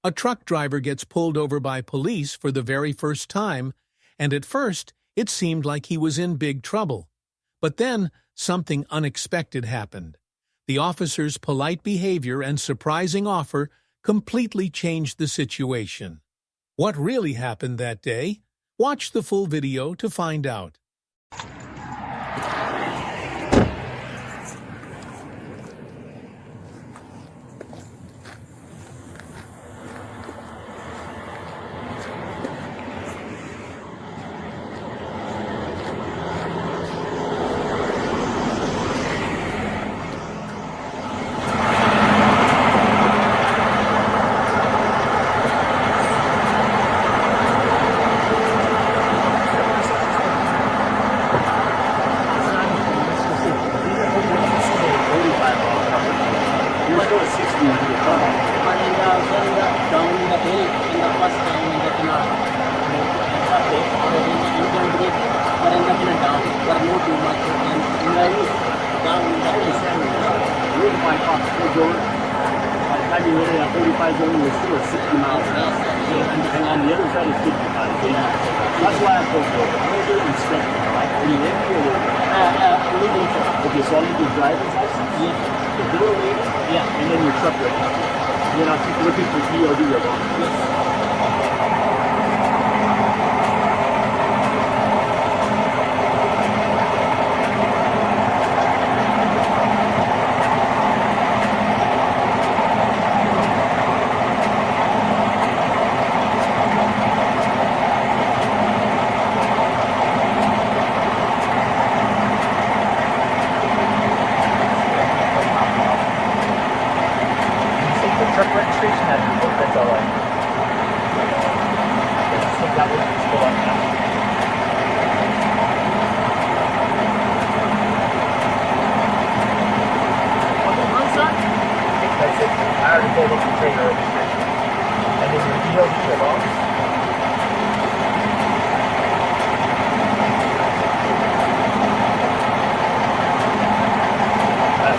A truck driver gets pulled over by police for the very first time, and at first it seemed like he was in big trouble. But then something unexpected happened. The officer's polite behavior and surprising offer completely changed the situation. What really happened that day? Watch the full video to find out. That's why I pulled over. I'm going to do an inspection, right? Are you ready or okay, so I'll need your driver's license, the bill of lading, and then your truck register. Then I'll keep looking for DOD or wrong. Truck registration has to work, that's all right. That was still on now. On the one side? That's it. I already pulled up the trailer registration. And then your DOD belongs.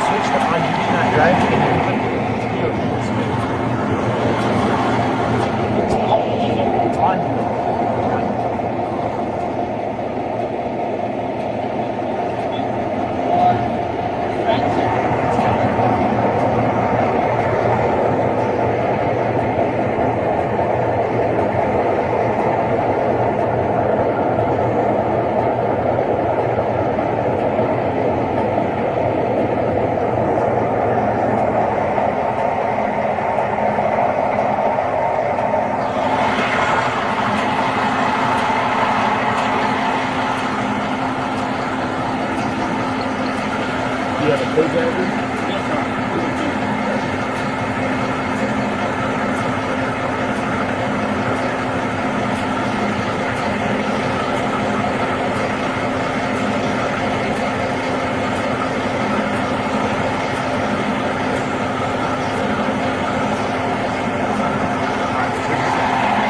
Switch to on duty not driving and then put DOD. Do you have a co-driver? Yes, sir.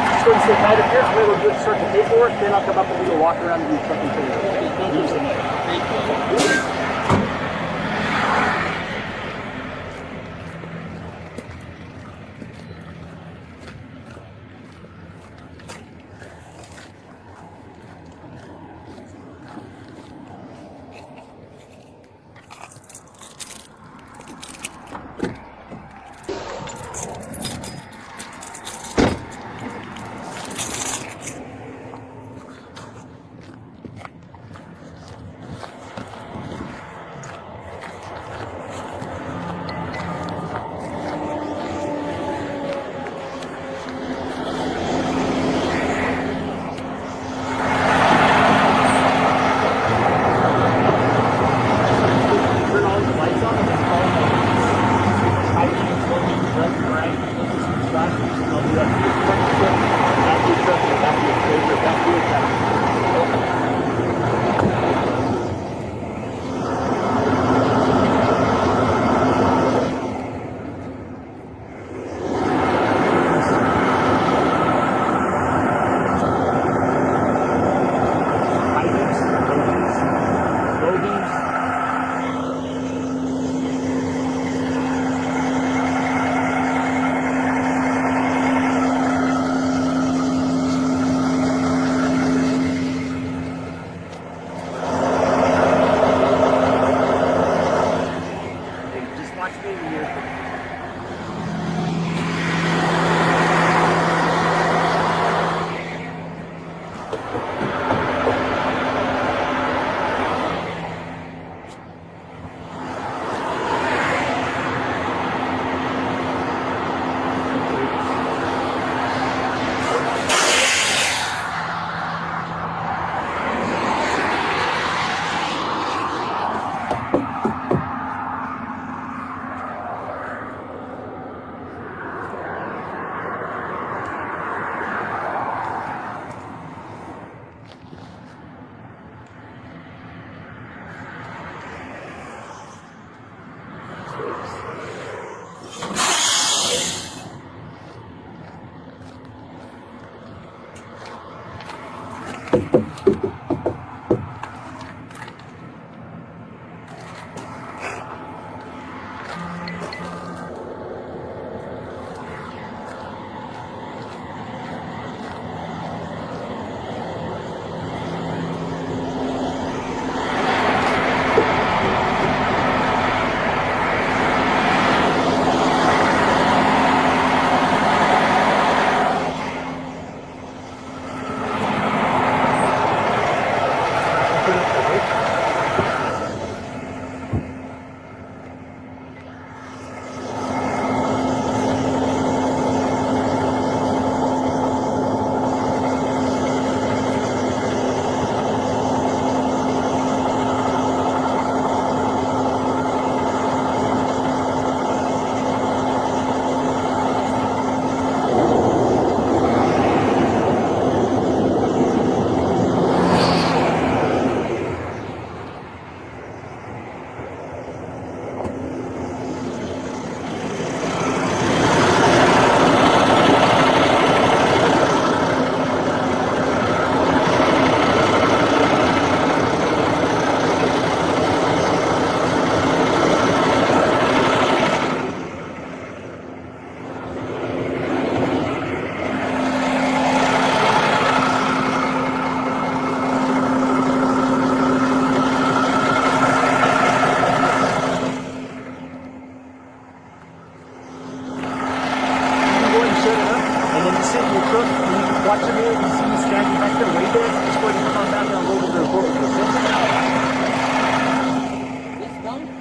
Just go and sit right up here. We'll do a circle paperwork, then I'll come up and we'll walk around and do something for you. Thank you so much. Thank you.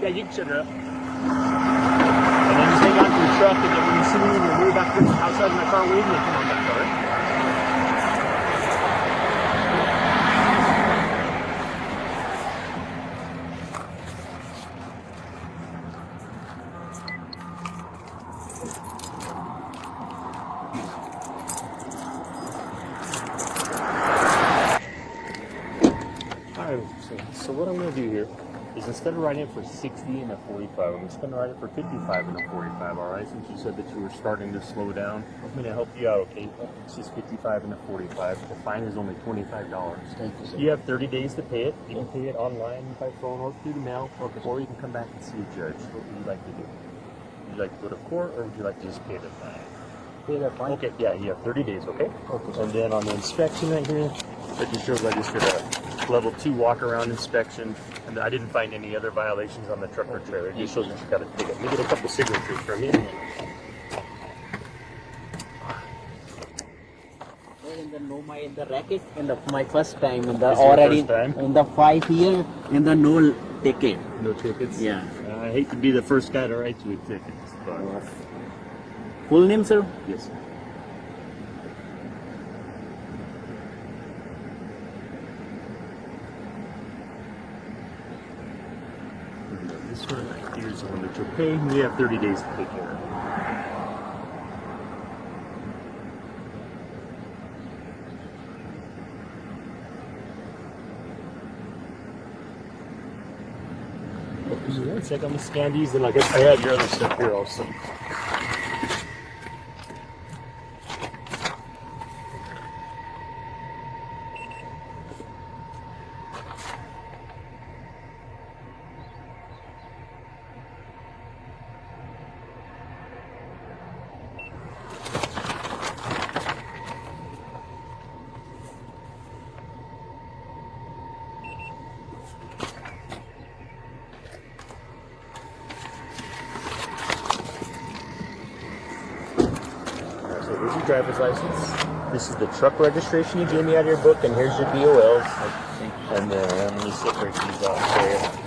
Yeah, you can shut it up. And then just hang on to your truck, and then when you see me and you're way back outside my car waiting, you come on back, alright? Alright, so what I'm going to do here is instead of writing it for 60 and a 45, I'm just going to write it for 55 and a 45, alright? Since you said that you were starting to slow down, I'm going to help you out, okay? It's just 55 and a 45. The fine is only $25. Thank you, sir. You have 30 days to pay it. You can pay it online, by phone, or through the mail, or you can come back and see a judge. What would you like to do? Would you like to go to court, or would you like to just pay the fine? Pay that fine? Okay, yeah, you have 30 days, okay? Okay, sir. And then on the inspection right here, that just shows I just did a level 2 walk-around inspection, and I didn't find any other violations on the truck or trailer. It just shows that you got to take it. Let me get a couple signatures from you. In the in the racket, in the my first time in the This is your already first time? in the 5 year in the no ticket. No tickets? Yeah. I hate to be the first guy to write you a ticket, but... Full name, sir? Yes, sir. This one right here is the one that you'll pay. We have 30 days to take care of it. One sec, I'm gonna scan these, and I have your other stuff here also. So here's your driver's license. This is the truck registration you gave me out of your book, and here's your DOLs. And then let me separate these off for you.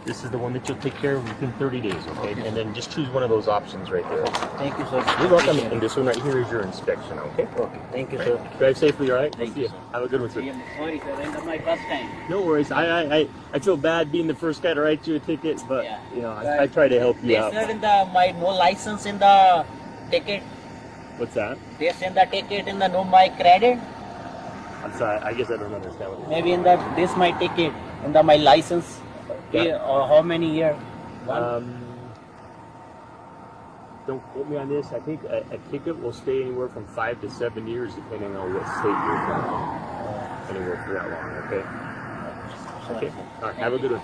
This is the one that you'll take care of within 30 days, okay? And then just choose one of those options right there. Thank you, sir. You're welcome. And this one right here is your inspection, okay? Okay, thank you, sir. Drive safely, all right? Thank See you, ya. sir. Have a good one, sir. Sorry, sir. In my first time. No worries. I feel bad being the first guy to write you a ticket, but Yeah. you know, I try to help you They out. said in the my no license in the ticket. What's that? They send the ticket in the no my credit. I'm sorry. I guess I don't understand what you're saying. Maybe in the this my ticket in the my license. Yeah. Or how many year? One. Um, don't quote me on this. I think a ticket will stay anywhere from 5 to 7 years, depending on what state you're from. Anywhere for that long. Okay. Okay. All right. Have a good one.